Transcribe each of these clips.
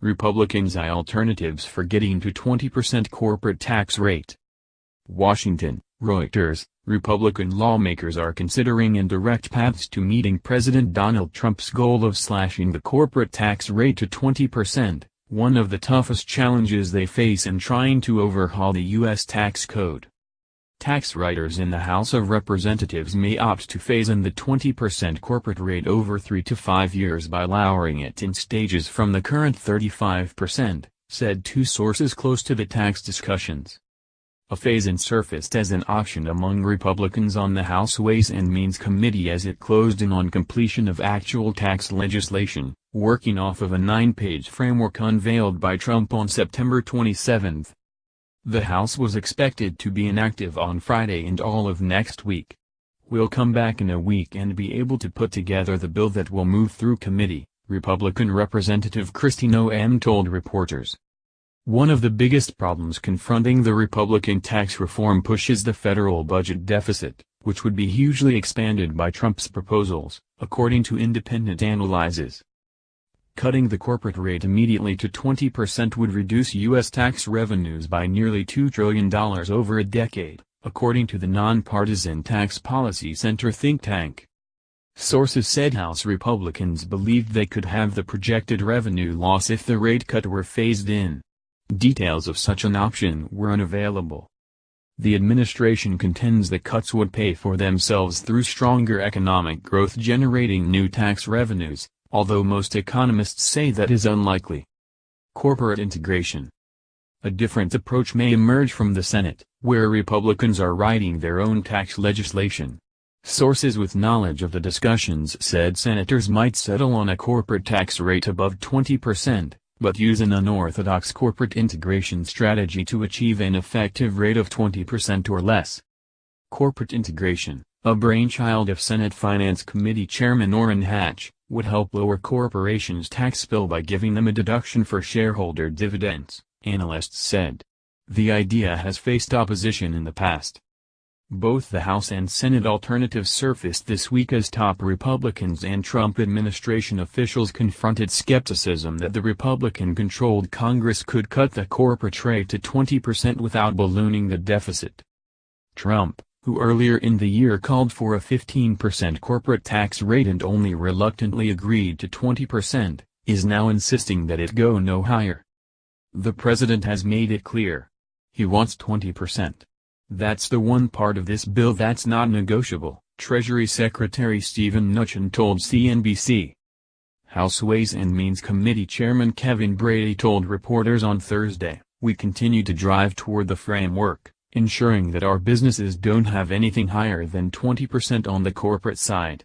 Republicans eye alternatives for getting to 20% corporate tax rate. Washington, Reuters, Republican lawmakers are considering indirect paths to meeting President Donald Trump's goal of slashing the corporate tax rate to 20%, one of the toughest challenges they face in trying to overhaul the U.S. tax code. Tax writers in the House of Representatives may opt to phase in the 20% corporate rate over 3 to 5 years by lowering it in stages from the current 35%, said two sources close to the tax discussions. A phase-in surfaced as an option among Republicans on the House Ways and Means Committee as it closed in on completion of actual tax legislation, working off of a 9-page framework unveiled by Trump on September 27. The House was expected to be inactive on Friday and all of next week. "We'll come back in a week and be able to put together the bill that will move through committee," Republican Representative Kristi Noem told reporters. One of the biggest problems confronting the Republican tax reform push is the federal budget deficit, which would be hugely expanded by Trump's proposals, according to independent analyses. Cutting the corporate rate immediately to 20% would reduce U.S. tax revenues by nearly $2 trillion over a decade, according to the nonpartisan Tax Policy Center think tank. Sources said House Republicans believed they could have the projected revenue loss if the rate cut were phased in. Details of such an option were unavailable. The administration contends the cuts would pay for themselves through stronger economic growth generating new tax revenues, although most economists say that is unlikely. Corporate integration. A different approach may emerge from the Senate, where Republicans are writing their own tax legislation. Sources with knowledge of the discussions said senators might settle on a corporate tax rate above 20%, but use an unorthodox corporate integration strategy to achieve an effective rate of 20% or less. Corporate integration, a brainchild of Senate Finance Committee Chairman Orrin Hatch, would help lower corporations' tax bill by giving them a deduction for shareholder dividends, analysts said. The idea has faced opposition in the past. Both the House and Senate alternatives surfaced this week as top Republicans and Trump administration officials confronted skepticism that the Republican-controlled Congress could cut the corporate rate to 20% without ballooning the deficit. Trump, who earlier in the year called for a 15% corporate tax rate and only reluctantly agreed to 20%, is now insisting that it go no higher. The president has made it clear. He wants 20%. That's the one part of this bill that's not negotiable, Treasury Secretary Steven Mnuchin told CNBC. House Ways and Means Committee Chairman Kevin Brady told reporters on Thursday, "We continue to drive toward the framework, ensuring that our businesses don't have anything higher than 20% on the corporate side."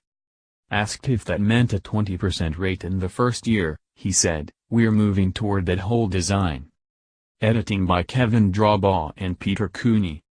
Asked if that meant a 20% rate in the first year, he said, "We're moving toward that whole design." Editing by Kevin Drawbaugh and Peter Cooney.